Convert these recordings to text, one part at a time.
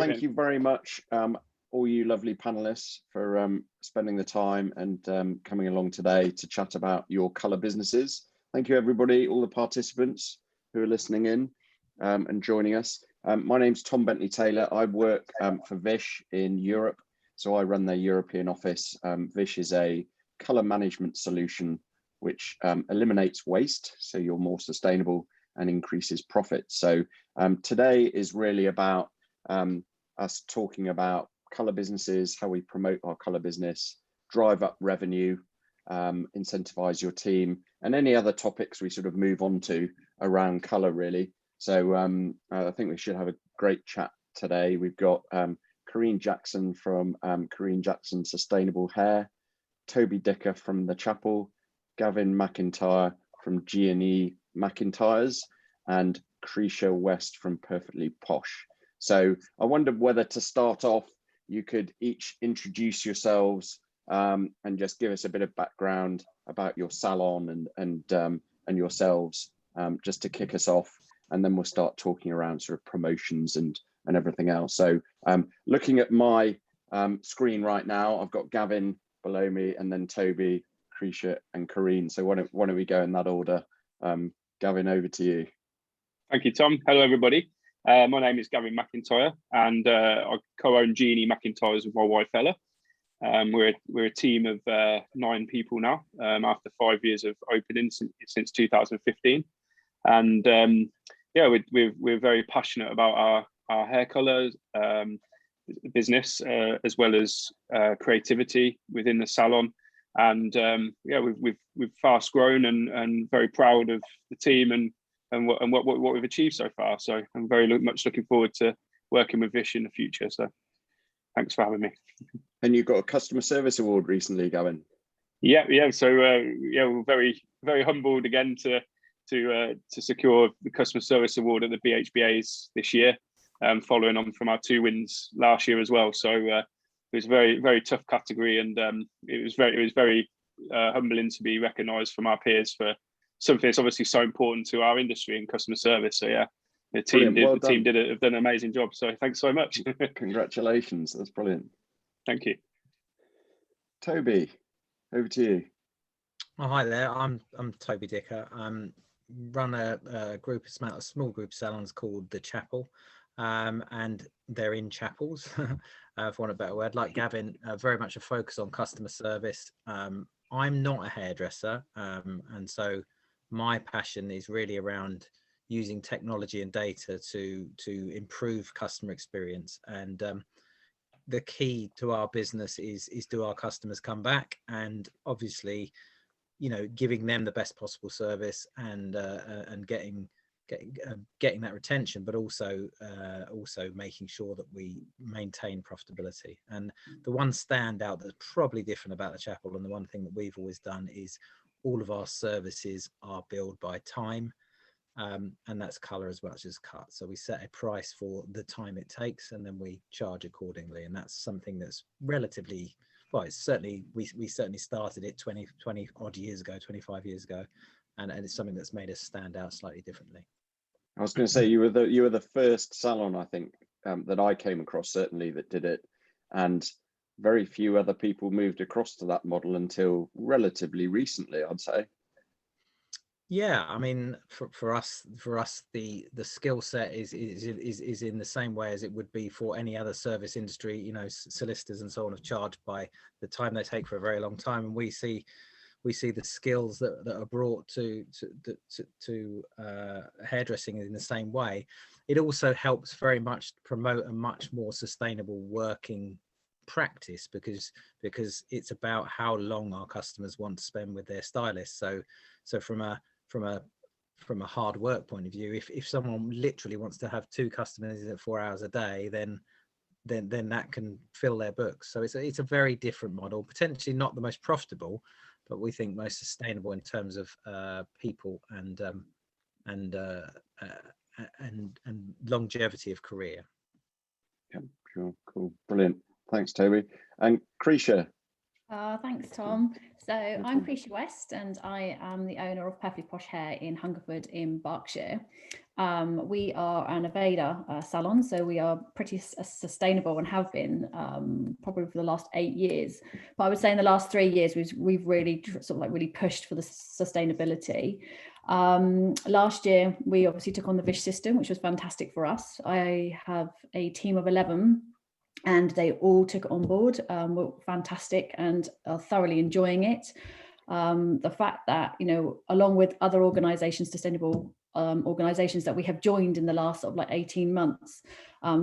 thank you very much, all you lovely panelists, for spending the time and coming along today to chat about your colour businesses. Thank you, everybody, all the participants who are listening in and joining us. My name's Tom Bentley Taylor. I work for Vish in Europe, so I run their European office. Vish is a colour management solution which eliminates waste, so you're more sustainable, and increases profit. So today is really about us talking about colour businesses, how we promote our colour business, drive up revenue, incentivize your team, and any other topics we sort of move on to around colour, really. So I think we should have a great chat today. We've got Karine Jackson from Karine Jackson Sustainable Hair, Toby Dicker from The Chapel, Gavin McIntyre from G&E McIntyres, and Krysia West from Perfectly Posh. So I wondered whether to start off, you could each introduce yourselves and just give us a bit of background about your salon and yourselves, just to kick us off, and then we'll start talking around sort of promotions and everything else. So looking at my screen right now, I've got Gavin below me, and then Toby, Krysia, and Karine. So why don't we go in that order? Gavin, over to you. Thank you, Tom. Hello, everybody. My name is Gavin McIntyre, and I co-own G&E McIntyres with my wife Ella. We're a team of 9 people now, after 5 years of opening since 2015. And yeah, we're very passionate about our hair colours business, as well as creativity within the salon. And yeah, we've fast grown and very proud of the team and what we've achieved so far. So I'm very much looking forward to working with Vish in the future. So thanks for having me. And you got a customer service award recently, Gavin. Yeah. So yeah, we're very humbled again to secure the customer service award at the BHBAs this year, following on from our 2 wins last year as well. So it was a very tough category, and it was very humbling to be recognised from our peers for something that's obviously so important to our industry and customer service. So yeah, the team have done an amazing job. So thanks so much. Congratulations, that's brilliant. Thank you. Toby, over to you. Oh, hi there. I'm Toby Dicker. Run a small group of salons called The Chapel, and they're in chapels, for want of a better word. Like Gavin, very much a focus on customer service. I'm not a hairdresser, and so my passion is really around using technology and data to improve customer experience. And the key to our business is do our customers come back, and obviously, you know, giving them the best possible service and getting that retention, but also making sure that we maintain profitability. And the one standout that's probably different about the Chapel, and the one thing that we've always done, is all of our services are billed by time, and that's colour as much as cut. So we set a price for the time it takes, and then we charge accordingly. And that's something that's relatively, well, it's certainly, we certainly started it 20 odd years ago, 25 years ago, and it's something that's made us stand out slightly differently. I was going to say, you were the first salon, I think, that I came across, certainly, that did it, and very few other people moved across to that model until relatively recently, I'd say. Yeah, I mean, for us, the skill set is in the same way as it would be for any other service industry. You know, solicitors and so on are charged by the time they take for a very long time, and we see the skills that are brought to hairdressing in the same way. It also helps very much promote a much more sustainable working practice, because it's about how long our customers want to spend with their stylist. So from a hard work point of view, if someone literally wants to have 2 customers at 4 hours a day, then that can fill their books. So it's a very different model, potentially not the most profitable, but we think most sustainable in terms of people and longevity of career. Yeah, sure, cool, brilliant. Thanks, Toby. And Krysia. Thanks, Tom. So I'm Krysia West, and I am the owner of Perfectly Posh Hair in Hungerford in Berkshire. We are an Aveda salon, so we are pretty sustainable and have been probably for the last 8 years. But I would say in the last 3 years, we've really sort of like really pushed for the sustainability. Last year, we obviously took on the Vish system, which was fantastic for us. I have a team of 11. And they all took it on board, were fantastic and are thoroughly enjoying it. The fact that, you know, along with other organisations, sustainable organisations that we have joined in the last sort of like 18 months,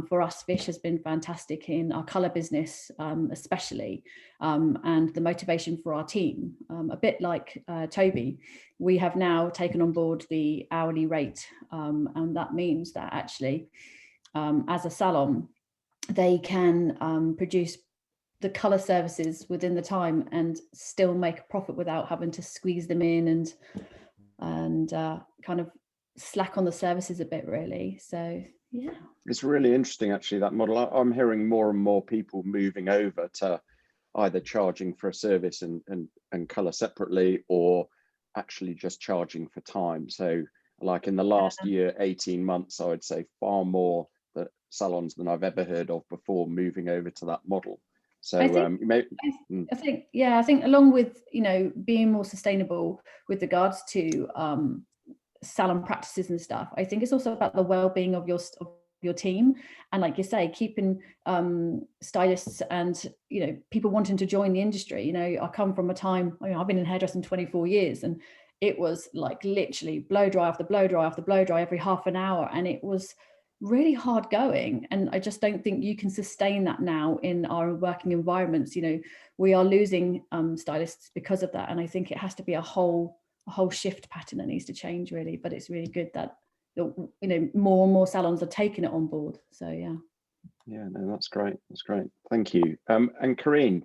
for us, Vish has been fantastic in our colour business, especially, and the motivation for our team. A bit like Toby, we have now taken on board the hourly rate, and that means that actually, as a salon, they can produce the colour services within the time and still make a profit without having to squeeze them in and kind of slack on the services a bit, really. So yeah, it's really interesting actually, that model. I'm hearing more and more people moving over to either charging for a service and colour separately, or actually just charging for time. So like in the last year, 18 months, I would say far more salons than I've ever heard of before moving over to that model. So I think along with, you know, being more sustainable with regards to salon practices and stuff, I think it's also about the well-being of your team, and like you say, keeping stylists and, you know, people wanting to join the industry. You know, I come from a time, I mean, I've been in hairdressing 24 years, and it was like literally blow dry after blow dry after blow dry every half an hour, and it was really hard going. And I just don't think you can sustain that now in our working environments. You know, we are losing stylists because of that, and I think it has to be a whole shift pattern that needs to change, really. But it's really good that, you know, more and more salons are taking it on board. So yeah, no, that's great, thank you. And Karine.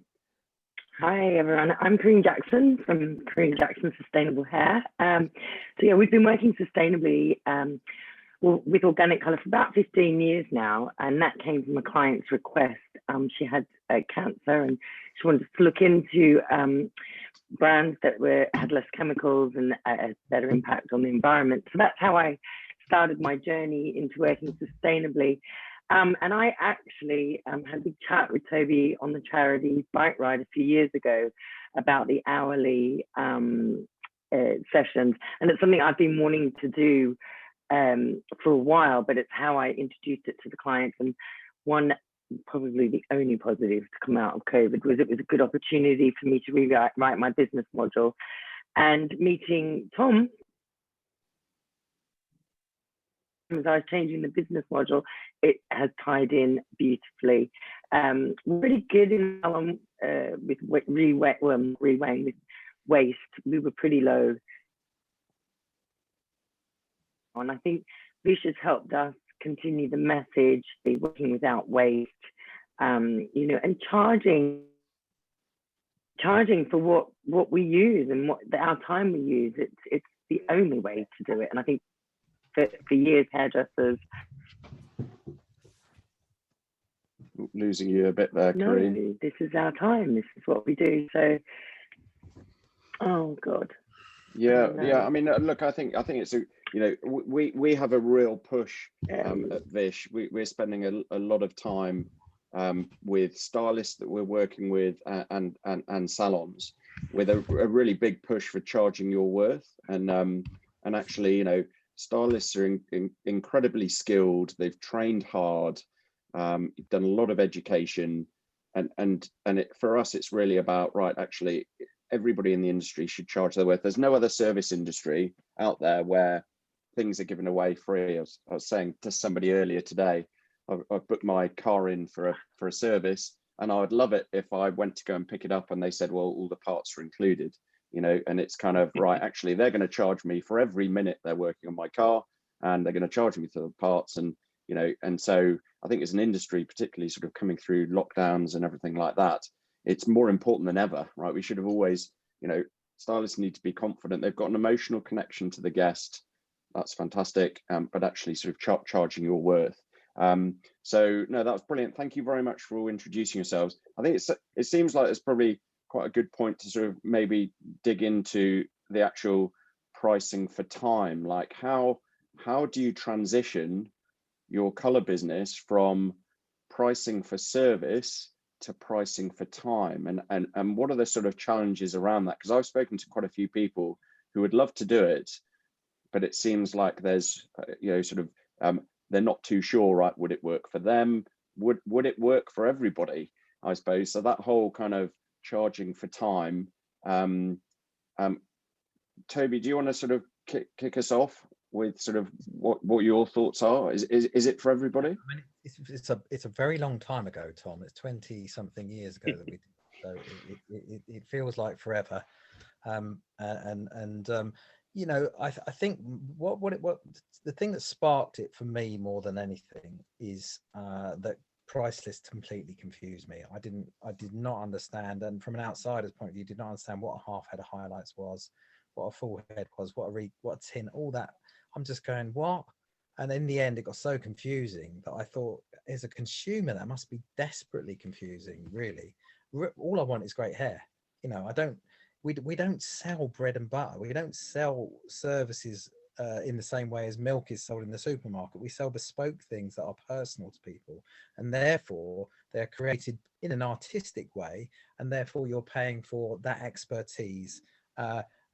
Hi everyone, I'm Karine Jackson from Karine Jackson Sustainable Hair. So yeah, we've been working sustainably with organic colour for about 15 years now, and that came from a client's request. She had cancer, and she wanted to look into brands that had less chemicals and a better impact on the environment. So that's how I started my journey into working sustainably. And I actually had a big chat with Toby on the charity bike ride a few years ago about the hourly sessions, and it's something I've been wanting to do for a while, but it's how I introduced it to the clients. And one, probably the only positive to come out of COVID, was it was a good opportunity for me to rewrite my business model. And meeting Tom, as I was changing the business model, it has tied in beautifully. We're really good in with reweighing with waste. We were pretty low. And I think Vish has helped us continue the message, be working without waste, you know, and charging for what we use and our time we use. It's the only way to do it. And I think for years, hairdressers. Losing you a bit there, Karine. No, this is our time. This is what we do. So, oh God. Yeah. I mean, look, I think it's you know, we have a real push at Vish. We're spending a lot of time with stylists that we're working with and salons, with a really big push for charging your worth. And actually, you know, stylists are incredibly skilled. They've trained hard, done a lot of education, and for us, it's really about, right, actually, everybody in the industry should charge their worth. There's no other service industry out there where things are given away free. I was saying to somebody earlier today, I've booked my car in for a service, and I would love it if I went to go and pick it up and they said, well, all the parts are included, you know. And it's kind of, right, actually, they're going to charge me for every minute they're working on my car, and they're going to charge me for the parts. And, you know, and so I think as an industry, particularly sort of coming through lockdowns and everything like that, it's more important than ever, right? We should have always, you know, stylists need to be confident. They've got an emotional connection to the guest. That's fantastic. But actually sort of charging your worth. So no, that was brilliant. Thank you very much for all introducing yourselves. I think it seems like there's probably quite a good point to sort of maybe dig into the actual pricing for time. Like how do you transition your color business from pricing for service to pricing for time, and what are the sort of challenges around that? Because I've spoken to quite a few people who would love to do it, but it seems like there's sort of they're not too sure, right? Would it work for them? Would it work for everybody, I suppose? So that whole kind of charging for time. Toby, do you want to sort of kick us off with sort of what your thoughts are? Is it for everybody? I mean, it's a very long time ago, Tom. It's 20 something years ago that we did, so it feels like forever. You know, I think what the thing that sparked it for me more than anything is that price list completely confused me. I did not understand, and from an outsider's point of view, did not understand what a half head of highlights was, what a full head was, what a tint, all that. I'm just going, what? And in the end, it got so confusing that I thought, as a consumer, that must be desperately confusing, really. All I want is great hair. You know, we don't sell bread and butter. We don't sell services in the same way as milk is sold in the supermarket. We sell bespoke things that are personal to people, and therefore they're created in an artistic way, and therefore you're paying for that expertise.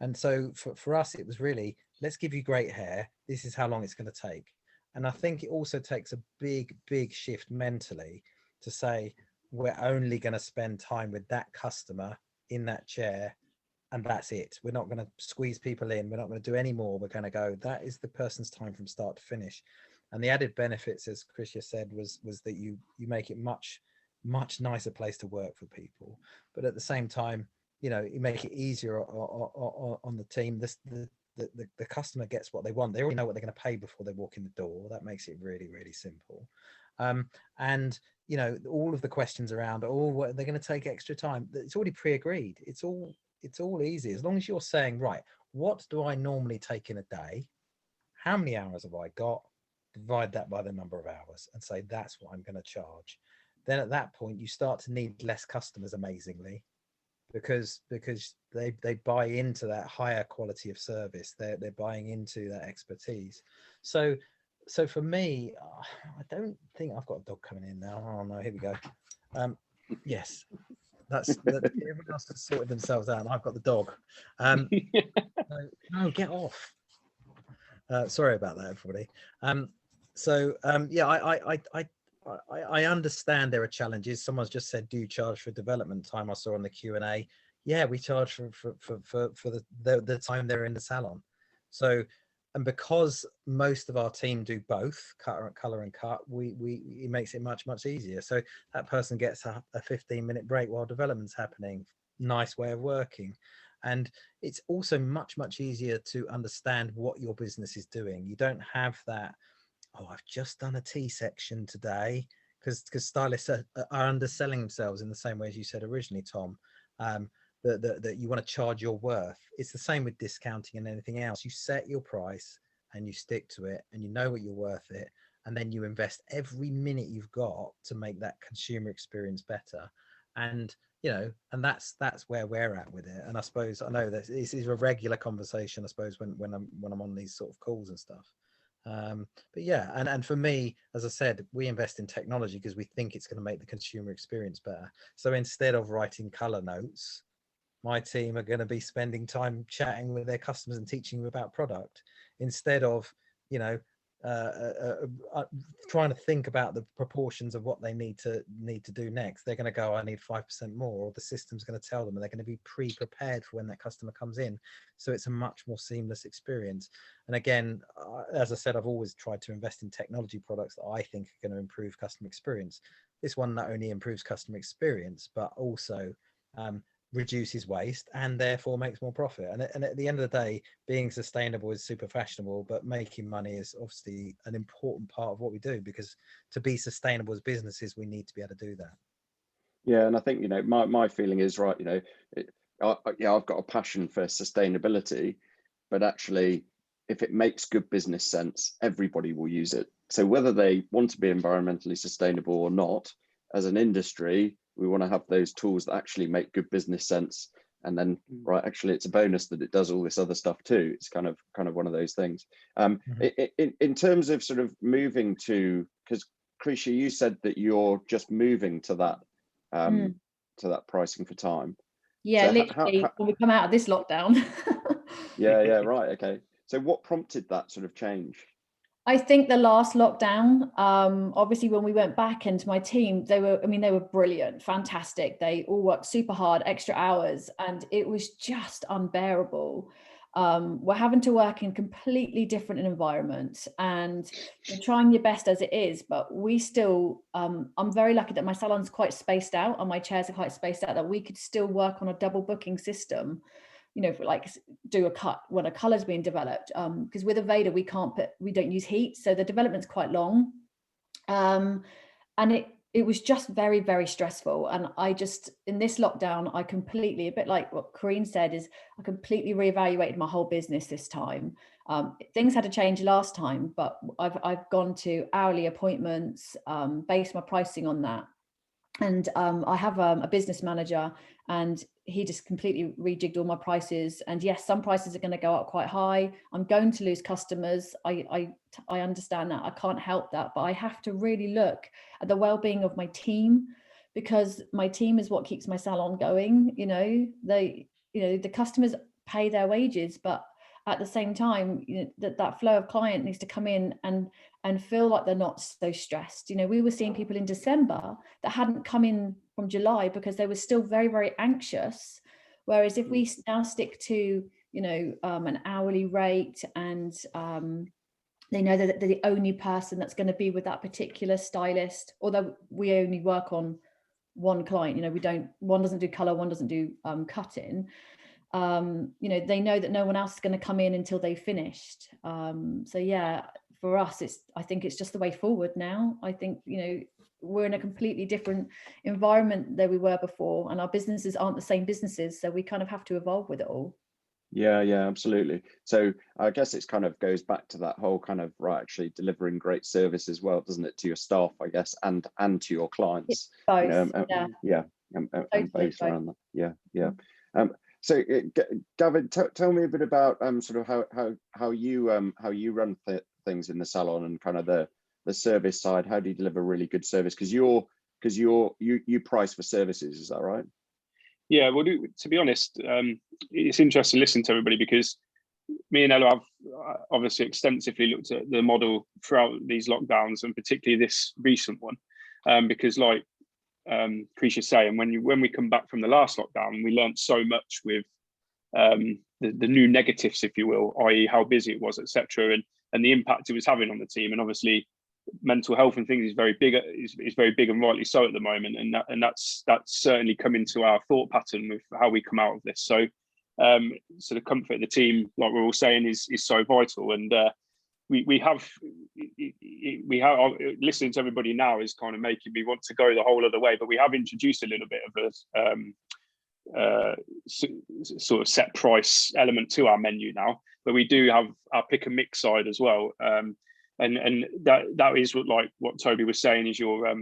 And so for us, it was really, let's give you great hair. This is how long it's going to take. And I think it also takes a big shift mentally to say, we're only going to spend time with that customer in that chair, and that's it. We're not going to squeeze people in. We're not going to do any more. We're going to go, that is the person's time from start to finish. And the added benefits, as Krysia said, was that you make it much nicer place to work for people. But at the same time, you know, you make it easier on the team. The customer gets what they want. They already know what they're going to pay before they walk in the door. That makes it really simple. And you know, all of the questions around, what they're going to take extra time, it's already pre-agreed. It's all easy, as long as you're saying, right, what do I normally take in a day? How many hours have I got? Divide that by the number of hours and say, that's what I'm going to charge. Then at that point, you start to need less customers, amazingly, because they buy into that higher quality of service. They're buying into that expertise. So for me, I don't think I've got a dog coming in now. Oh no, here we go. Yes, that's everyone else has sorted themselves out, and I've got the dog. No, get off. Sorry about that, everybody. Yeah, I understand there are challenges. Someone's just said, do you charge for development time? I saw on the Q&A. Yeah, we charge for the time they're in the salon. So, and because most of our team do both color and cut, it makes it much easier. So that person gets a 15-minute break while development's happening. Nice way of working. And it's also much easier to understand what your business is doing. You don't have that, oh, I've just done a T section today, because stylists are underselling themselves in the same way as you said originally, Tom, that you want to charge your worth. It's the same with discounting and anything else. You set your price and you stick to it, and you know what you're worth it, and then you invest every minute you've got to make that consumer experience better. And you know, and that's where we're at with it. And I suppose, I know that this is a regular conversation, I suppose, when I'm on these sort of calls and stuff. But yeah, and for me, as I said, we invest in technology because we think it's going to make the consumer experience better. So instead of writing color notes, my team are going to be spending time chatting with their customers and teaching them about product, instead of, you know, trying to think about the proportions of what they need to do next. They're going to go, I need 5% more, or the system's going to tell them, and they're going to be pre-prepared for when that customer comes in. So it's a much more seamless experience. And again, as I said, I've always tried to invest in technology products that I think are going to improve customer experience. This one not only improves customer experience, but also reduces waste and therefore makes more profit. And at the end of the day, being sustainable is super fashionable, but making money is obviously an important part of what we do, because to be sustainable as businesses, we need to be able to do that. Yeah, and I think, you know, my feeling is, right, you know, I've got a passion for sustainability, but actually, if it makes good business sense, everybody will use it. So whether they want to be environmentally sustainable or not, as an industry, we want to have those tools that actually make good business sense. And then, right, actually, it's a bonus that it does all this other stuff too. It's kind of one of those things. In terms of sort of moving to, because Krysia, you said that you're just moving to that pricing for time. Yeah, so literally when we come out of this lockdown. yeah, right, okay. So what prompted that sort of change? I think the last lockdown, obviously when we went back into my team, they were brilliant, fantastic. They all worked super hard, extra hours, and it was just unbearable. We're having to work in completely different environments, and you're trying your best as it is, but we still, I'm very lucky that my salon's quite spaced out and my chairs are quite spaced out, that we could still work on a double booking system, you know, for like do a cut when a color's being developed, because with Aveda we don't use heat, so the development's quite long, and it was just very, very stressful. And I just, in this lockdown, I completely, a bit like what Karine said, is I completely reevaluated my whole business this time. Things had to change last time, but I've gone to hourly appointments, based my pricing on that. And I have a business manager, and he just completely rejigged all my prices. And yes, some prices are going to go up quite high. I'm going to lose customers. I understand that. I can't help that, but I have to really look at the well-being of my team, because my team is what keeps my salon going. You know, the customers pay their wages, but at the same time, you know, that flow of client needs to come in and feel like they're not so stressed. You know, we were seeing people in December that hadn't come in from July because they were still very, very anxious. Whereas if we now stick to, you know, an hourly rate, and they know that they're the only person that's going to be with that particular stylist, although we only work on one client, you know, one doesn't do color, one doesn't do cutting. You know, they know that no one else is going to come in until they've finished. So yeah, for us, I think it's just the way forward now. I think, you know, we're in a completely different environment than we were before, and our businesses aren't the same businesses, so we kind of have to evolve with it all. Yeah, absolutely. So I guess it's kind of goes back to that whole kind of, right, actually delivering great service as well, doesn't it, to your staff, I guess, and to your clients. Both, you know, and based around that. Yeah. So Gavin, tell me a bit about sort of how you run things in the salon, and kind of the service side. How do you deliver really good service? Because you price for services, is that right? Yeah, well, to be honest, it's interesting to listen to everybody, because me and Ella have obviously extensively looked at the model throughout these lockdowns, and particularly this recent one, because like Krysia saying, when we come back from the last lockdown, we learned so much with the new negatives, if you will, i.e. how busy it was, etc., and the impact it was having on the team. And obviously mental health and things is very big and rightly so at the moment, and that's certainly come into our thought pattern with how we come out of this. So the comfort of the team, like we're all saying, is so vital. And we have listening to everybody now is kind of making me want to go the whole other way, but we have introduced a little bit of a sort of set price element to our menu now, but we do have our pick and mix side as well. And that is what Toby was saying, is your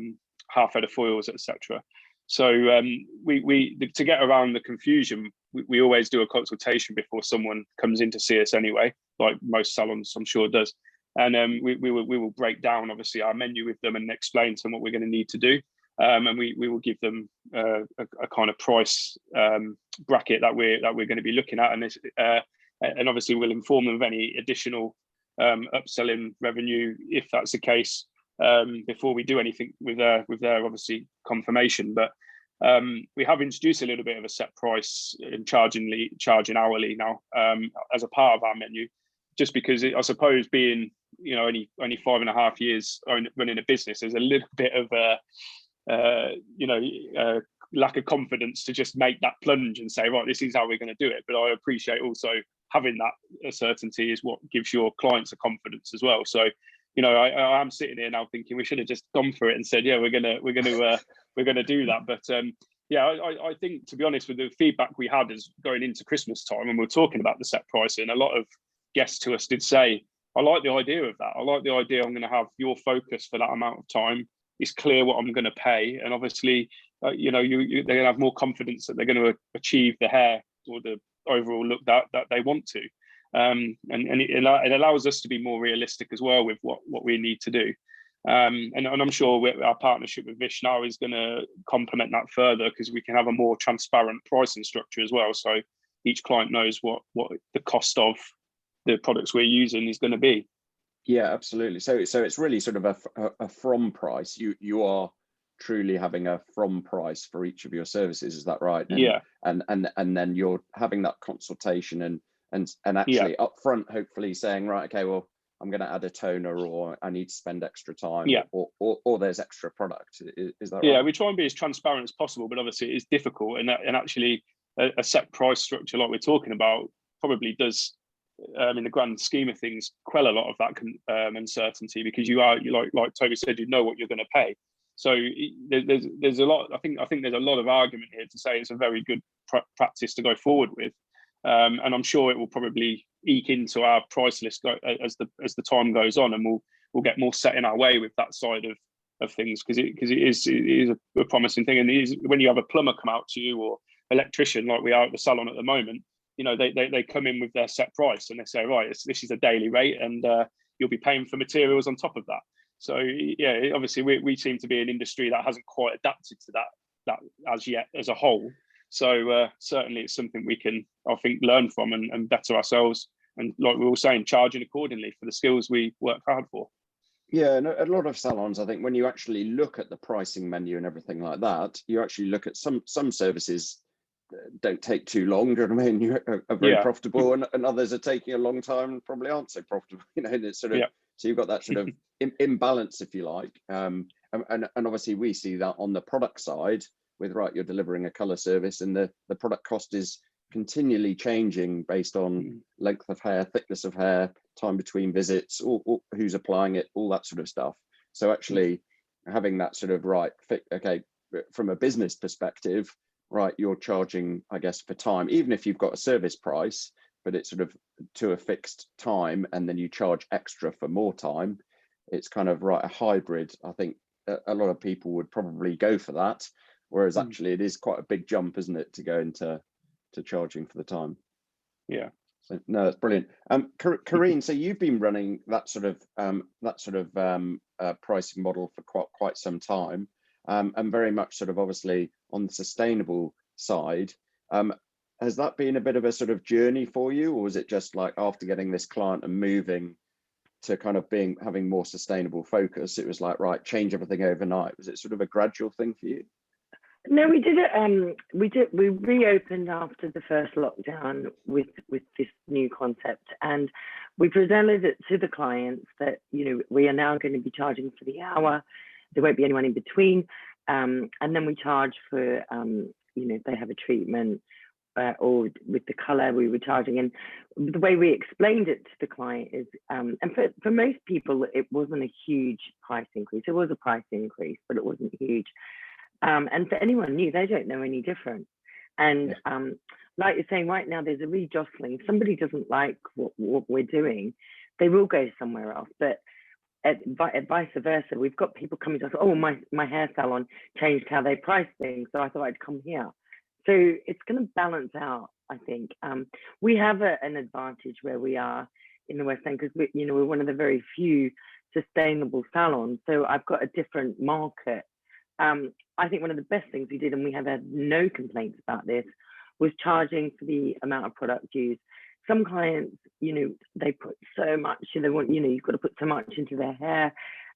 half head of foils, etc. So to get around the confusion, we always do a consultation before someone comes in to see us anyway, like most salons I'm sure does. And we will break down obviously our menu with them and explain to them what we're going to need to do. And we will give them a kind of price bracket that we're going to be looking at, and obviously we'll inform them of any additional upselling revenue if that's the case, before we do anything with their obviously confirmation. But we have introduced a little bit of a set price and charging hourly now, as a part of our menu, just because I suppose being, you know, only 5.5 years running a business, there's a little bit of lack of confidence to just make that plunge and say, right, this is how we're going to do it. But I appreciate also having that certainty is what gives your clients a confidence as well. So, you know, I am sitting here now thinking we should have just gone for it and said, yeah, we're gonna do that. But I think, to be honest, with the feedback we had as going into Christmas time, and we were talking about the set pricing, a lot of guests to us did say, I like the idea of that. I like the idea I'm going to have your focus for that amount of time. It's clear what I'm going to pay, and obviously you know, they're going to have more confidence that they're going to achieve the hair or the overall look that they want to. And it allows us to be more realistic as well with what we need to do. And I'm sure our partnership with Vish now is going to complement that further, because we can have a more transparent pricing structure as well. So each client knows what the cost of the products we're using is going to be. Yeah, absolutely. So it's really sort of a from price. You are truly having a from price for each of your services. Is that right? And, yeah. And then you're having that consultation and actually upfront, hopefully saying, right, okay, well, I'm going to add a toner, or I need to spend extra time, or there's extra product. Is that right? Yeah, we try and be as transparent as possible, but obviously it's difficult, and actually a set price structure like we're talking about probably does, in the grand scheme of things, quell a lot of that uncertainty, because you like Toby said, you know what you're going to pay. So there's a lot. I think there's a lot of argument here to say it's a very good practice to go forward with, and I'm sure it will probably eke into our price list as the time goes on, and we'll get more set in our way with that side of things, because it is a promising thing. And it is, when you have a plumber come out to you, or electrician like we are at the salon at the moment, you know, they come in with their set price and they say, right, this is a daily rate, and you'll be paying for materials on top of that. So yeah, obviously we seem to be an industry that hasn't quite adapted to that as yet as a whole. So certainly it's something we can, I think, learn from and better ourselves. And like we were saying, charging accordingly for the skills we work hard for. Yeah, and a lot of salons, I think, when you actually look at the pricing menu and everything like that, you actually look at some services don't take too long. Do you know what I mean? You are very profitable, and others are taking a long time and probably aren't so profitable. You know, and it's sort of so you've got that sort of imbalance, if you like. And obviously we see that on the product side with, right, you're delivering a color service, and the product cost is continually changing based on length of hair, thickness of hair, time between visits, or who's applying it, all that sort of stuff. So actually having that sort of okay, from a business perspective, right, you're charging, I guess, for time, even if you've got a service price, but it's sort of to a fixed time, and then you charge extra for more time. It's kind of, right, a hybrid. I think a lot of people would probably go for that, whereas actually it is quite a big jump, isn't it, to go into charging for the time. Yeah. So no, that's brilliant. Karine, so you've been running that sort of pricing model for quite some time, and very much sort of obviously on the sustainable side. Has that been a bit of a sort of journey for you, or was it just like after getting this client and moving to kind of having more sustainable focus, it was like, right, change everything overnight? Was it sort of a gradual thing for you? No, we did it. We reopened after the first lockdown with this new concept, and we presented it to the clients that, you know, we are now going to be charging for the hour. There won't be anyone in between, and then we charge for, you know, if they have a treatment, or with the color we were charging. And the way we explained it to the client is, and for most people, it wasn't a huge price increase. It was a price increase, but it wasn't huge. And for anyone new, they don't know any different. And like you're saying, right now there's a rejostling. If somebody doesn't like what we're doing, they will go somewhere else. But vice versa, we've got people coming to us, oh, my hair salon changed how they price things, so I thought I'd come here. So it's going to balance out, I think. We have an advantage where we are in the West End, because we're one of the very few sustainable salons. So I've got a different market. I think one of the best things we did, and we have had no complaints about this, was charging for the amount of product used. Some clients, you know, they put so much, they want, you know, you've got to put so much into their hair.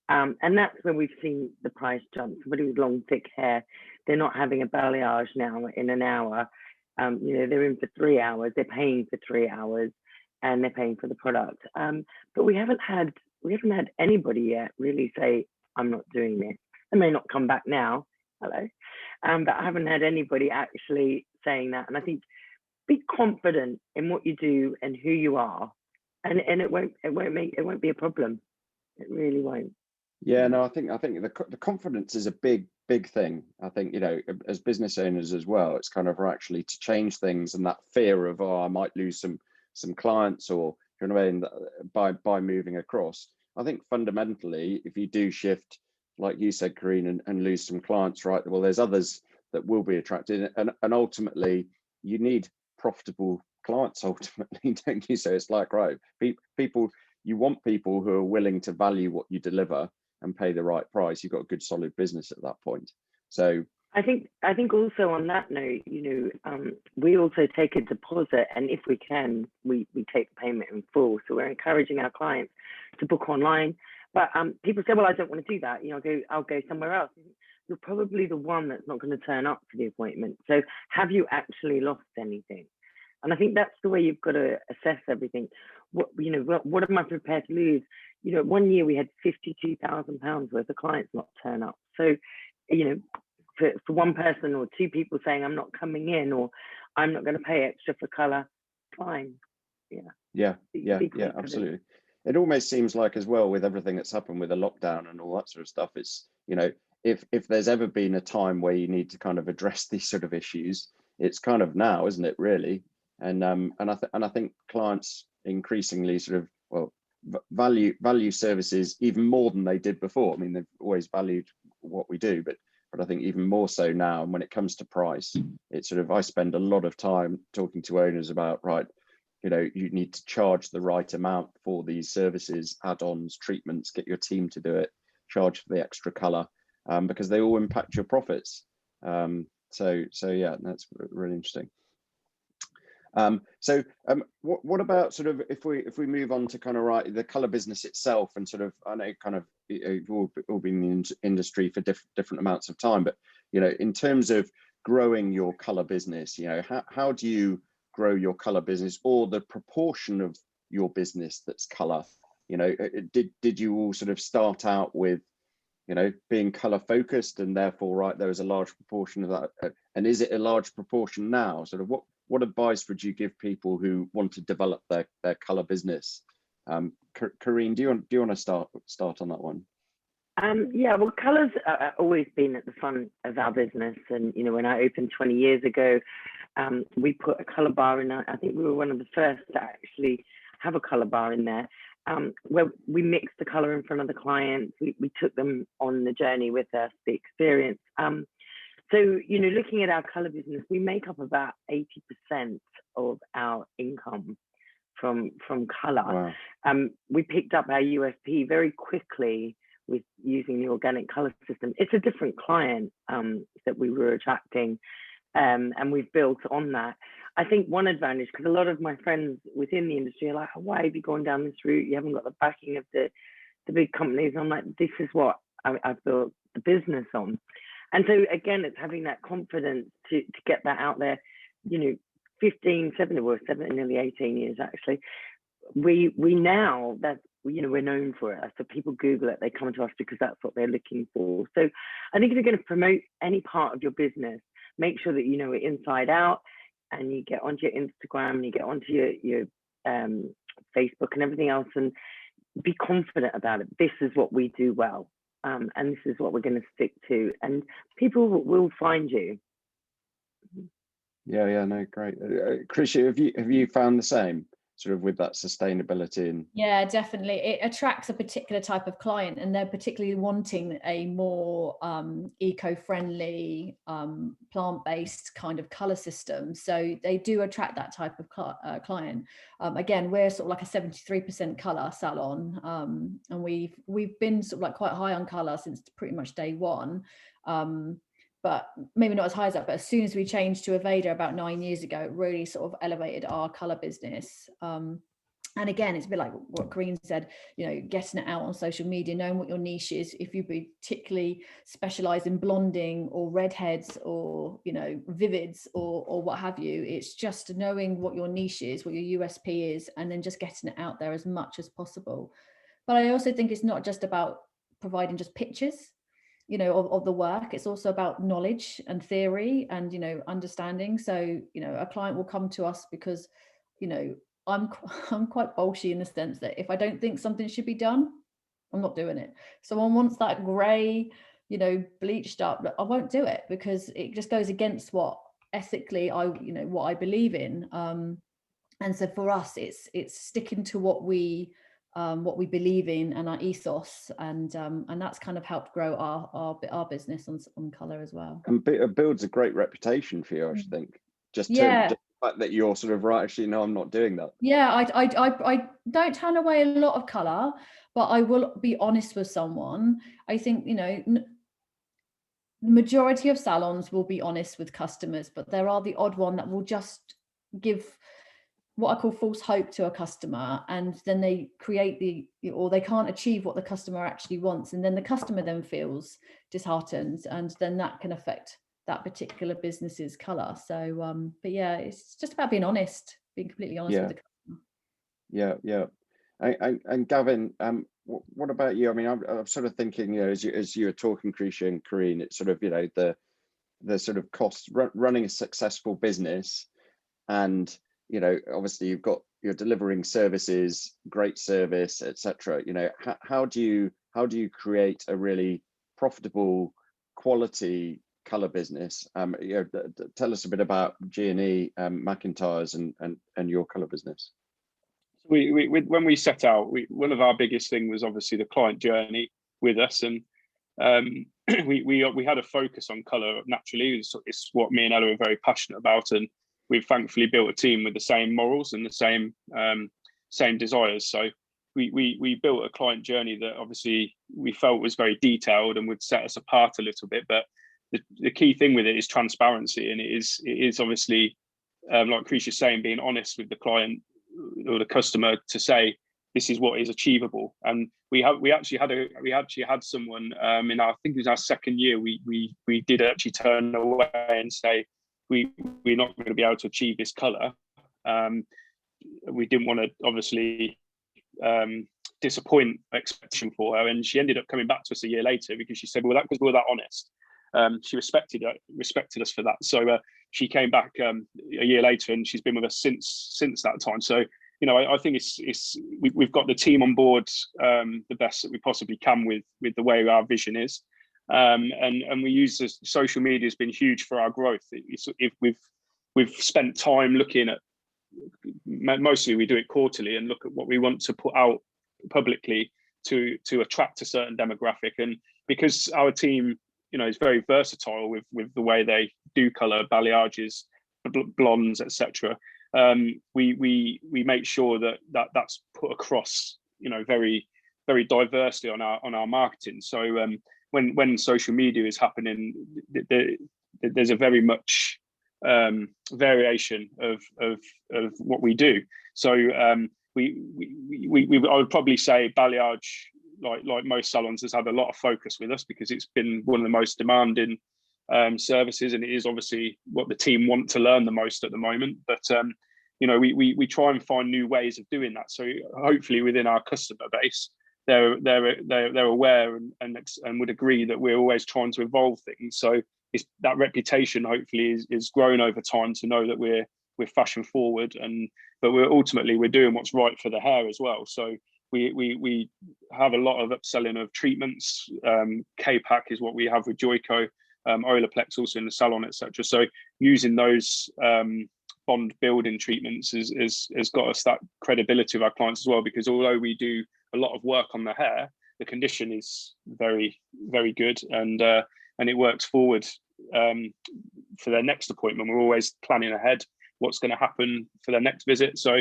And that's when we've seen the price jump. Somebody with long, thick hair, they're not having a balayage now in an hour. You know, they're in for 3 hours, they're paying for 3 hours, and they're paying for the product. But we haven't had anybody yet really say, I'm not doing this. They may not come back now, hello, but I haven't had anybody actually saying that. And I think be confident in what you do and who you are, and it won't be a problem. It really won't. Yeah, no, I think the confidence is a big thing. I think, you know, as business owners as well, it's kind of actually to change things, and that fear of, oh, I might lose some clients, or, you know what I mean, by moving across. I think fundamentally, if you do shift, like you said, Karine, and lose some clients, right, well, there's others that will be attracted, and ultimately you need profitable clients ultimately, don't you? So it's like, right, people, you want people who are willing to value what you deliver and pay the right price. You've got a good solid business at that point. So I think also on that note, we also take a deposit, and if we can, we take the payment in full. So we're encouraging our clients to book online. But people say, well, I don't want to do that. I'll go somewhere else. You're probably the one that's not going to turn up to the appointment. So have you actually lost anything? And I think that's the way you've got to assess everything. What am I prepared to lose? 1 year we had £52,000 worth of clients not turn up. So, for one person or two people saying I'm not coming in, or I'm not going to pay extra for colour, fine. Yeah, absolutely. It almost seems like, as well, with everything that's happened with the lockdown and all that sort of stuff, it's, if there's ever been a time where you need to kind of address these sort of issues, it's kind of now, isn't it, really? And I think clients increasingly sort of, value services even more than they did before. I mean, they've always valued what we do, but I think even more so now. And when it comes to price, it's sort of, I spend a lot of time talking to owners about, right, you need to charge the right amount for these services, add-ons, treatments, get your team to do it, charge for the extra colour, because they all impact your profits. So yeah, that's really interesting. What about sort of, if we move on to kind of the colour business itself, and sort of, I know kind of you've all been in the industry for different amounts of time, but in terms of growing your colour business, how do you grow your colour business, or the proportion of your business that's colour? Did you all sort of start out with being colour focused, and therefore, right, there is a large proportion of that, and is it a large proportion now? Sort of what advice would you give people who want to develop their colour business? Karine, do you want to start on that one? Yeah, well, colours have always been at the front of our business, and when I opened 20 years ago, we put a colour bar in. I think we were one of the first to actually have a colour bar in there, where we mixed the colour in front of the clients. We took them on the journey with us, the experience. So, looking at our colour business, we make up about 80% of our income from colour. Wow. We picked up our USP very quickly with using the organic colour system. It's a different client that we were attracting, and we've built on that. I think one advantage, because a lot of my friends within the industry are like, why have you gone down this route? You haven't got the backing of the big companies. I'm like, this is what I've built the business on. And so again, it's having that confidence to get that out there. 17, nearly 18 years actually. We now, that we're known for it. So people Google it, they come to us because that's what they're looking for. So I think if you're going to promote any part of your business, make sure that you know it inside out, and you get onto your Instagram, and you get onto your Facebook and everything else, and be confident about it. This is what we do well. And this is what we're going to stick to, and people will find you. Yeah, no, great. Krysia, have you found the same, sort of, with that sustainability? And yeah, definitely, it attracts a particular type of client, and they're particularly wanting a more eco-friendly, plant-based kind of color system. So they do attract that type of client. Again, we're sort of like a 73% color salon, and we've been sort of like quite high on color since pretty much day one. But maybe not as high as that, but as soon as we changed to Aveda about 9 years ago, it really sort of elevated our colour business. And again, it's a bit like what Karine said, getting it out on social media, knowing what your niche is. If you particularly specialise in blonding or redheads or, vivids or what have you, it's just knowing what your niche is, what your USP is, and then just getting it out there as much as possible. But I also think it's not just about providing just pictures, of the work. It's also about knowledge and theory and, understanding. So, a client will come to us because, I'm quite bolshy in the sense that if I don't think something should be done, I'm not doing it. Someone wants that grey, bleached up, I won't do it because it just goes against what ethically what I believe in. And so for us, it's sticking to what we what we believe in and our ethos, and that's kind of helped grow our business on colour as well. And it builds a great reputation for you, I should think. Just the fact that you're sort of right, actually, no, I'm not doing that. Yeah, I don't turn away a lot of colour, but I will be honest with someone. I think, you know, the majority of salons will be honest with customers, but there are the odd one that will just give what I call false hope to a customer, and then they create or they can't achieve what the customer actually wants, and then the customer then feels disheartened, and then that can affect that particular business's colour. So but yeah, it's just about being honest, being completely honest with the customer. Yeah. And Gavin, what about you? I mean, I'm sort of thinking, you know, as you were talking, Krysia and Karine, it's sort of, you know, the sort of cost running a successful business, and, you know, obviously you're delivering services, great service, etc. You know, how do you create a really profitable, quality colour business? You know, tell us a bit about G&E McIntyre's and your colour business. When we set out, one of our biggest thing was obviously the client journey with us, and we had a focus on colour naturally. It's what me and Ella are very passionate about, and we've thankfully built a team with the same morals and the same desires. So we built a client journey that obviously we felt was very detailed and would set us apart a little bit. But the key thing with it is transparency, and it is obviously, like Krysya's saying, being honest with the client or the customer to say this is what is achievable. And we actually had someone in our, I think it was our second year, we did actually turn away and say we're not going to be able to achieve this colour. We didn't want to obviously disappoint expectation for her, and she ended up coming back to us a year later because she said, well, that because we were that honest. She respected us for that. So she came back a year later, and she's been with us since that time. So, you know, I think we've got the team on board the best that we possibly can with the way our vision is, and we use this. Social media has been huge for our growth. We've spent time looking at, mostly we do it quarterly, and look at what we want to put out publicly to attract a certain demographic. And because our team, you know, is very versatile with the way they do colour, balayages, blondes, etc. We make sure that's put across, you know, very, very diversely on our marketing. So when social media is happening, there's a very much variation of what we do. So I would probably say balayage, like most salons, has had a lot of focus with us because it's been one of the most demanding services, and it is obviously what the team want to learn the most at the moment. But you know, we try and find new ways of doing that. So hopefully within our customer base, they're aware and would agree that we're always trying to evolve things. So it's that reputation hopefully is grown over time to know that we're fashion forward, but we're doing what's right for the hair as well. So we have a lot of upselling of treatments. K-Pack is what we have with Joico, Olaplex also in the salon, etc. So using those bond building treatments has got us that credibility of our clients as well, because although we do a lot of work on the hair, the condition is very, very good, and it works forward for their next appointment. We're always planning ahead what's going to happen for their next visit. So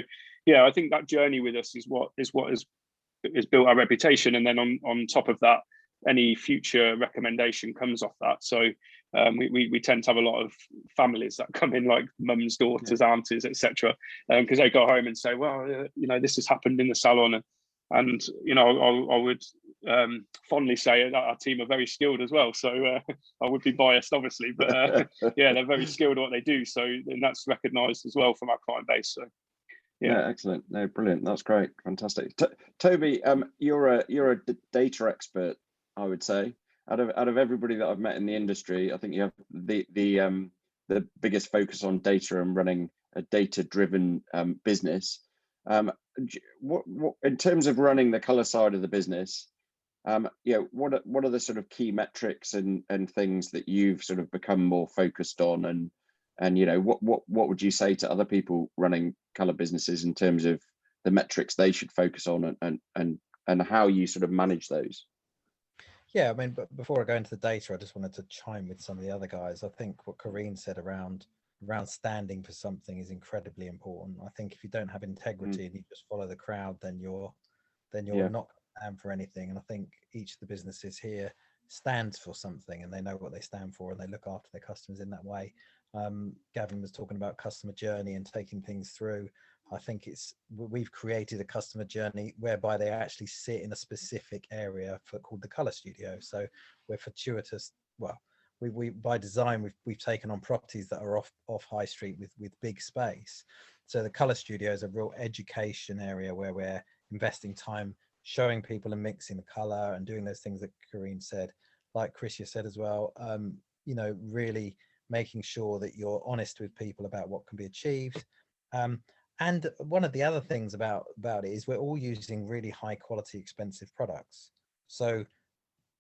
yeah, I think that journey with us is what has built our reputation, and then on top of that, any future recommendation comes off that. So we tend to have a lot of families that come in, like mums, daughters, aunties, etc., because they go home and say, well, you know, this has happened in the salon, and you know, I would fondly say that our team are very skilled as well. So I would be biased, obviously, but yeah, they're very skilled at what they do. So and that's recognised as well from our client base. So yeah, excellent. No, brilliant. That's great. Fantastic. Toby, you're a data expert, I would say. Out of everybody that I've met in the industry, I think you have the biggest focus on data and running a data-driven business. What in terms of running the colour side of the business, what are the sort of key metrics and things that you've sort of become more focused on, and you know, what would you say to other people running colour businesses in terms of the metrics they should focus on, and how you sort of manage those. Yeah, I mean, but before I go into the data, I just wanted to chime with some of the other guys. I think what Karine said around standing for something is incredibly important. I think if you don't have integrity and you just follow the crowd, then you're Yeah. not going to stand for anything. And I think each of the businesses here stands for something, and they know what they stand for, and they look after their customers in that way. Gavin was talking about customer journey and taking things through. I think we've created a customer journey whereby they actually sit in a specific area called the color studio. So we're fortuitous. Well, we by design we've taken on properties that are off high street with big space. So the color studio is a real education area where we're investing time showing people and mixing the color and doing those things that Karine said, like Krysia said as well. You know, really making sure that you're honest with people about what can be achieved. And one of the other things about it is we're all using really high quality, expensive products. So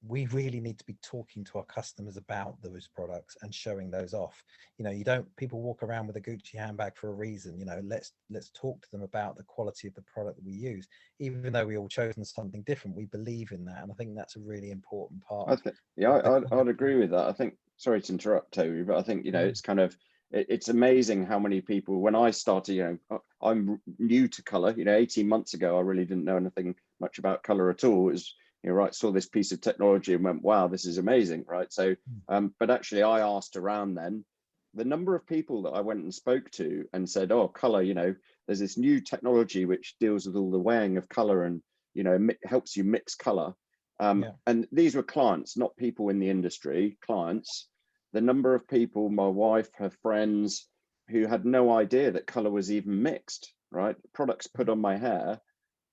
we really need to be talking to our customers about those products and showing those off. You know, people walk around with a Gucci handbag for a reason. You know, let's talk to them about the quality of the product that we use. Even though we all chosen something different, we believe in that, and I think that's a really important part. I'd agree with that. I think, sorry to interrupt, Toby, but I think, you know, it's kind of, it's amazing how many people, when I started, you know, I'm new to color, you know, 18 months ago, I really didn't know anything much about color at all. It was, you know, right, saw this piece of technology and went, wow, this is amazing, right? So, but actually I asked around then, the number of people that I went and spoke to and said, oh, color, you know, there's this new technology which deals with all the weighing of color and, you know, helps you mix color. And these were clients, not people in the industry, clients. The number of people, my wife, her friends, who had no idea that color was even mixed, right? Products put on my hair.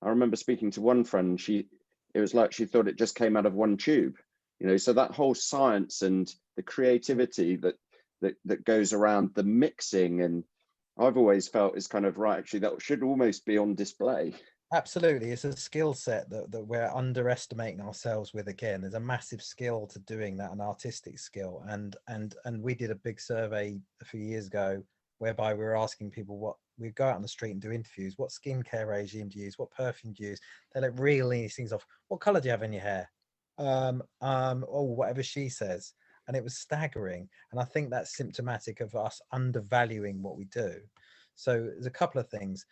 I remember speaking to one friend, it was like she thought it just came out of one tube, you know. So that whole science and the creativity that goes around the mixing, and I've always felt is kind of right, actually that should almost be on display. Absolutely, it's a skill set that we're underestimating ourselves with. Again, there's a massive skill to doing that, an artistic skill, and we did a big survey a few years ago whereby we were asking people we go out on the street and do interviews. What skincare regime do you use? What perfume do you use? They're like reeling these things off. What color do you have in your hair? Oh, whatever she says. And it was staggering. And I think that's symptomatic of us undervaluing what we do. So there's a couple of things.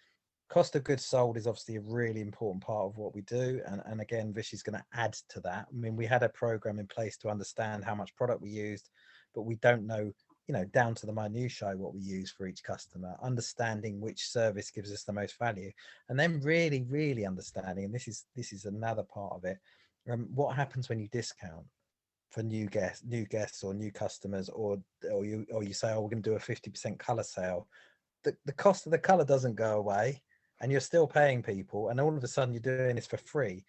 Cost of goods sold is obviously a really important part of what we do. And again, Vish is going to add to that. I mean, we had a program in place to understand how much product we used, but we don't know, you know, down to the minutiae what we use for each customer, understanding which service gives us the most value, and then really understanding, and this is another part of it, what happens when you discount for new guests or new customers, or you say, oh, we're going to do a 50% color sale. The cost of the color doesn't go away, and you're still paying people, and all of a sudden you're doing this for free.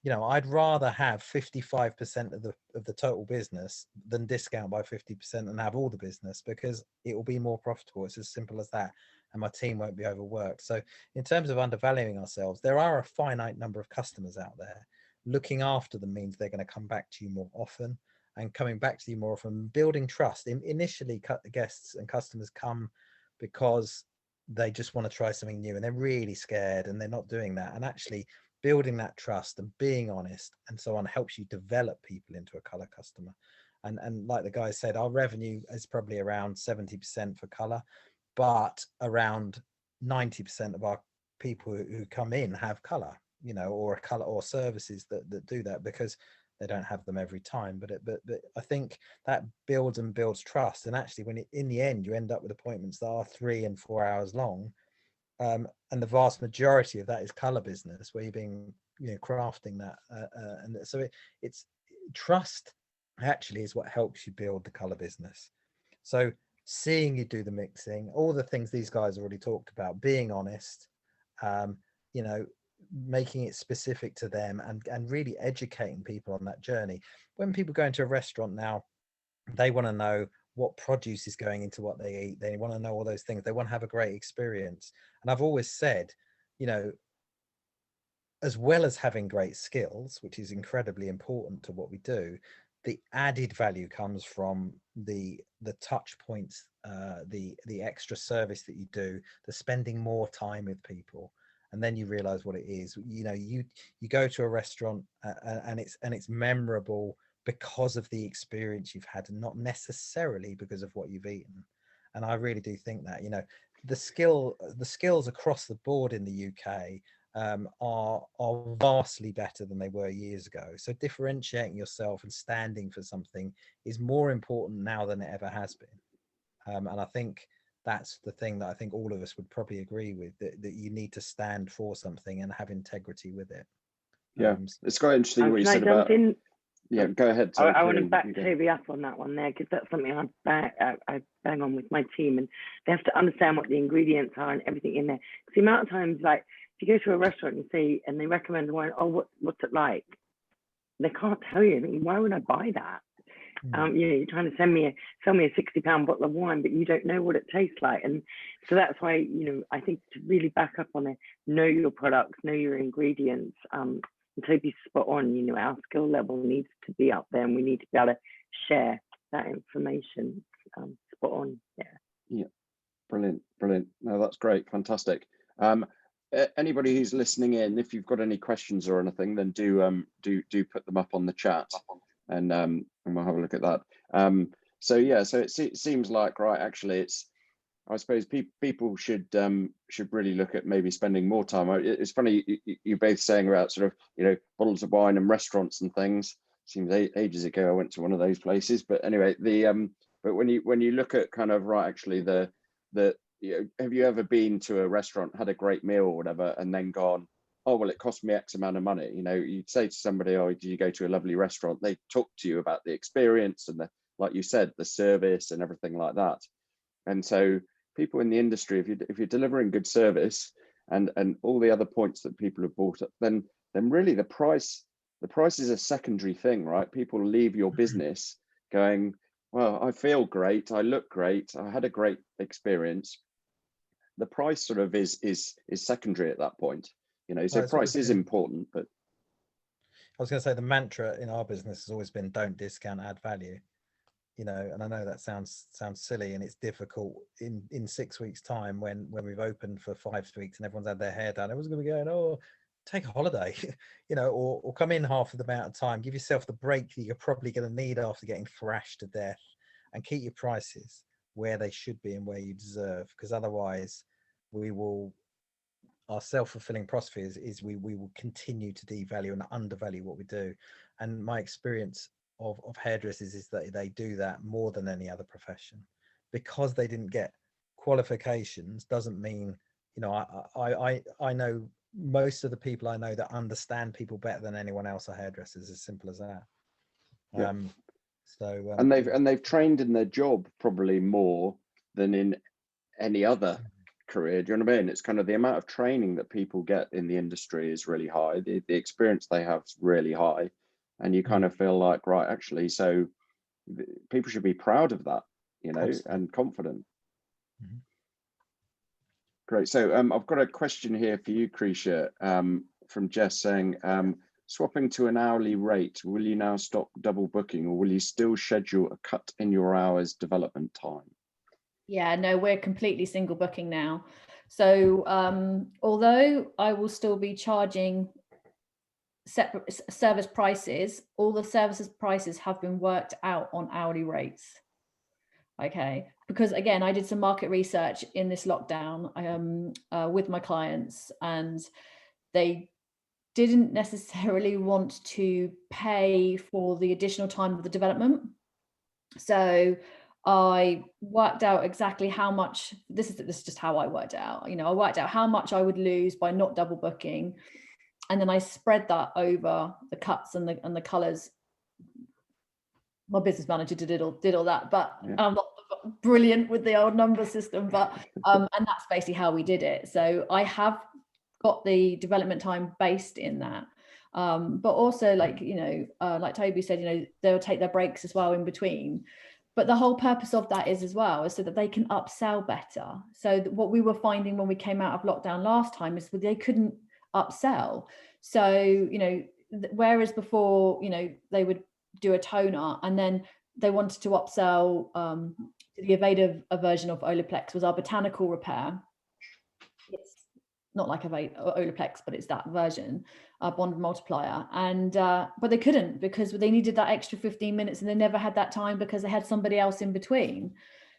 You know, I'd rather have 55% of the total business than discount by 50% and have all the business, because it will be more profitable. It's as simple as that, and my team won't be overworked. So in terms of undervaluing ourselves, there are a finite number of customers out there. Looking after them means they're going to come back to you more often, and coming back to you more often, building trust. Initially, guests and customers come because they just want to try something new and they're really scared and they're not doing that. And actually building that trust and being honest and so on helps you develop people into a color customer. And like the guy said, our revenue is probably around 70% for color, but around 90% of our people who come in have color, you know, or a color or services that do that, because they don't have them every time. But I think that builds trust. And actually, when in the end you end up with appointments that are 3 and 4 hours long, and the vast majority of that is color business, where you're being, you know, crafting that, and so it's trust actually is what helps you build the color business. So seeing you do the mixing, all the things these guys already talked about, being honest, you know, making it specific to them, and really educating people on that journey. When people go into a restaurant now, they want to know what produce is going into what they eat. They want to know all those things. They want to have a great experience. And I've always said, you know, as well as having great skills, which is incredibly important to what we do, the added value comes from the touch points, the extra service that you do, the spending more time with people. and then you realize what it is. You know, you go to a restaurant and it's memorable because of the experience you've had, and not necessarily because of what you've eaten. And I really do think that, you know, the skills across the board in the UK are vastly better than they were years ago. So differentiating yourself and standing for something is more important now than it ever has been. And I think that's the thing that I think all of us would probably agree with, that you need to stand for something and have integrity with it. Yeah, it's quite interesting what you said about. Yeah, go ahead. I want to back Toby up on that one there, because that's something I bang on with my team, and they have to understand what the ingredients are and everything in there. Because the amount of times, like, if you go to a restaurant and say, and they recommend wine, oh, what's it like? They can't tell you. I mean, why would I buy that? You know, you're trying to sell me a £60 bottle of wine, but you don't know what it tastes like. And so that's why, you know, I think to really back up on it, know your products, know your ingredients. And Toby's spot on, you know, our skill level needs to be up there, and we need to be able to share that information. Spot on. Yeah, brilliant. No, that's great. Fantastic. Anybody who's listening in, if you've got any questions or anything, then do put them up on the chat, and we'll have a look at that. So it seems like, right, actually, it's, I suppose people should really look at maybe spending more time. It's funny, you're both saying about sort of, you know, bottles of wine and restaurants and things. Seems ages ago I went to one of those places, but anyway, but when you look at kind of, right, actually the you know, have you ever been to a restaurant, had a great meal or whatever, and then gone, oh well, it cost me X amount of money? You know, you'd say to somebody, oh, did you go to a lovely restaurant? They talk to you about the experience and the, like you said, the service and everything like that. And so people in the industry, if you're delivering good service and all the other points that people have brought up, then really the price is a secondary thing, right? People leave your business going, well, I feel great, I look great, I had a great experience. The price sort of is secondary at that point, you know. So price is important, but I was going to say the mantra in our business has always been, don't discount, add value. You know, and I know that sounds silly, and it's difficult in 6 weeks' time when we've opened for 5 weeks and everyone's had their hair done. Everyone's going to be going, oh, take a holiday, you know, or come in half of the amount of time. Give yourself the break that you're probably going to need after getting thrashed to death, and keep your prices where they should be and where you deserve, because otherwise our self-fulfilling prophecy is we will continue to devalue and undervalue what we do. And my experience of hairdressers is that they do that more than any other profession. Because they didn't get qualifications doesn't mean, you know, I know most of the people I know that understand people better than anyone else are hairdressers, as simple as that. Yeah. So and they've trained in their job probably more than in any other career. Do you know what I mean? It's kind of the amount of training that people get in the industry is really high. The experience they have is really high, and you kind of feel like, right, actually, so people should be proud of that, you know, and confident. Great. So I've got a question here for you, Krysia, from Jess saying, swapping to an hourly rate, will you now stop double booking, or will you still schedule a cut in your hours development time? Yeah, no, we're completely single booking now. So although I will still be charging separate service prices, all the services prices have been worked out on hourly rates. Okay, because again, I did some market research in this lockdown with my clients, and they didn't necessarily want to pay for the additional time of the development. So I worked out exactly how much, this is just how I worked out, you know, I worked out how much I would lose by not double booking. And then I spread that over the cuts and the colors. My business manager did all that, but I'm not brilliant with the old number system, but and that's basically how we did it. So I have got the development time based in that, but also, like, you know, like Toby said, you know, they'll take their breaks as well in between. But the whole purpose of that is so that they can upsell better. So what we were finding when we came out of lockdown last time is they couldn't upsell. So, you know, whereas before, you know, they would do a toner and then they wanted to upsell the Aveda version of Olaplex was our botanical repair. It's not like a Olaplex, but it's that version, bond multiplier. And but they couldn't, because they needed that extra 15 minutes and they never had that time because they had somebody else in between.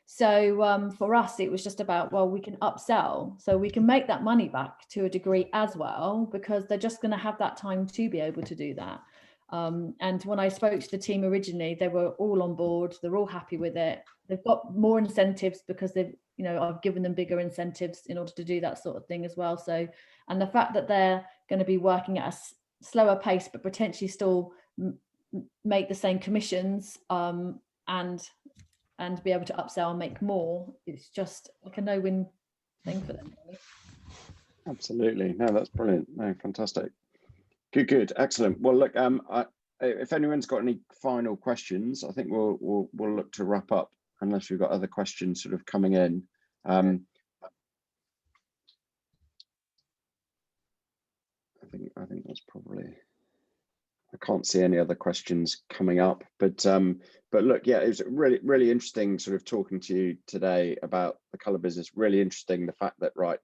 So for us, it was just about, well, we can upsell, so we can make that money back to a degree as well, because they're just going to have that time to be able to do that. And when I spoke to the team originally, they were all on board. They're all happy with it. They've got more incentives because they've, you know, I've given them bigger incentives in order to do that sort of thing as well. So, and the fact that they're going to be working at a slower pace, but potentially still make the same commissions, and be able to upsell and make more, it's just like a no-win thing for them, really. Absolutely. No, that's brilliant. No, fantastic. Good, excellent. Well, look, if anyone's got any final questions, I think we'll look to wrap up, unless we've got other questions sort of coming in. I think that's probably, I can't see any other questions coming up, but look, yeah, it was really interesting sort of talking to you today about the colour business. Really interesting, the fact that, right,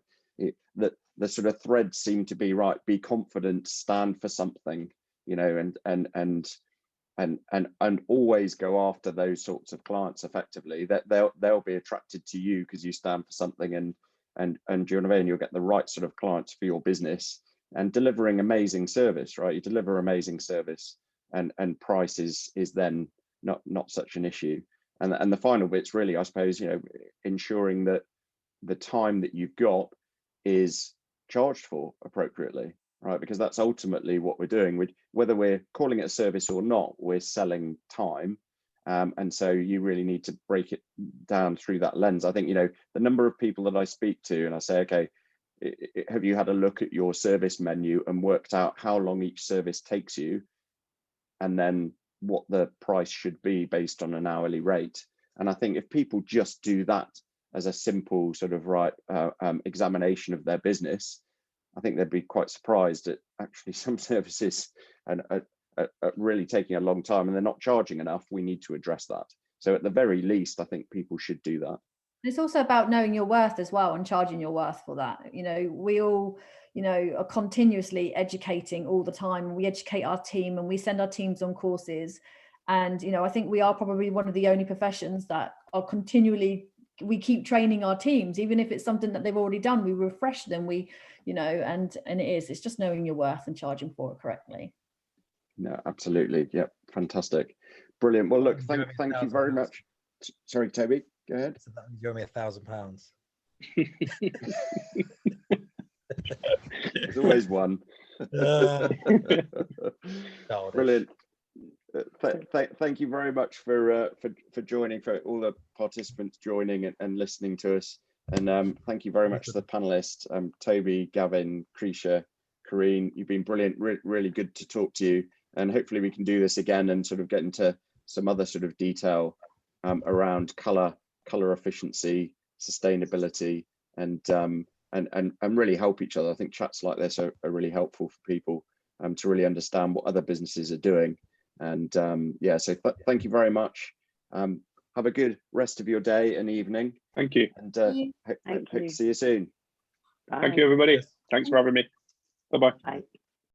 that the sort of threads seem to be, right, be confident, stand for something, you know, and always go after those sorts of clients effectively. That they'll be attracted to you because you stand for something, and do you know what I mean? You'll get the right sort of clients for your business, and delivering amazing service, right? You deliver amazing service, and price is then not such an issue. And the final bit's really, I suppose, you know, ensuring that the time that you've got is charged for appropriately, right? Because that's ultimately what we're doing. Whether we're calling it a service or not, we're selling time. And so you really need to break it down through that lens. I think, you know, the number of people that I speak to and I say, okay, have you had a look at your service menu and worked out how long each service takes you, and then what the price should be based on an hourly rate? And I think if people just do that as a simple sort of examination of their business, I think they'd be quite surprised at actually some services and really taking a long time, and they're not charging enough. We need to address that. So at the very least, I think people should do that. It's also about knowing your worth as well and charging your worth for that. You know, we all, you know, are continuously educating all the time. We educate our team and we send our teams on courses. And, you know, I think we are probably one of the only professions that are continually, we keep training our teams, even if it's something that they've already done, we refresh them, we, you know, and it's just knowing your worth and charging for it correctly. No, absolutely. Yep. Fantastic. Brilliant. Well, look, thank you very much. Sorry, Toby, go ahead. So that means you owe me £1,000. There's always one. Brilliant. Thank you very much for joining, for all the participants joining and listening to us. And thank you very much to the panelists, Toby, Gavin, Krysia, Karine. You've been brilliant. Really good to talk to you. And hopefully we can do this again and sort of get into some other sort of detail around colour efficiency, sustainability, and really help each other. I think chats like this are really helpful for people to really understand what other businesses are doing. And yeah, so thank you very much. Have a good rest of your day and evening. Thank you. And hope to see you soon. Bye. Thank you, everybody. Thanks for having me. Bye-bye. Bye.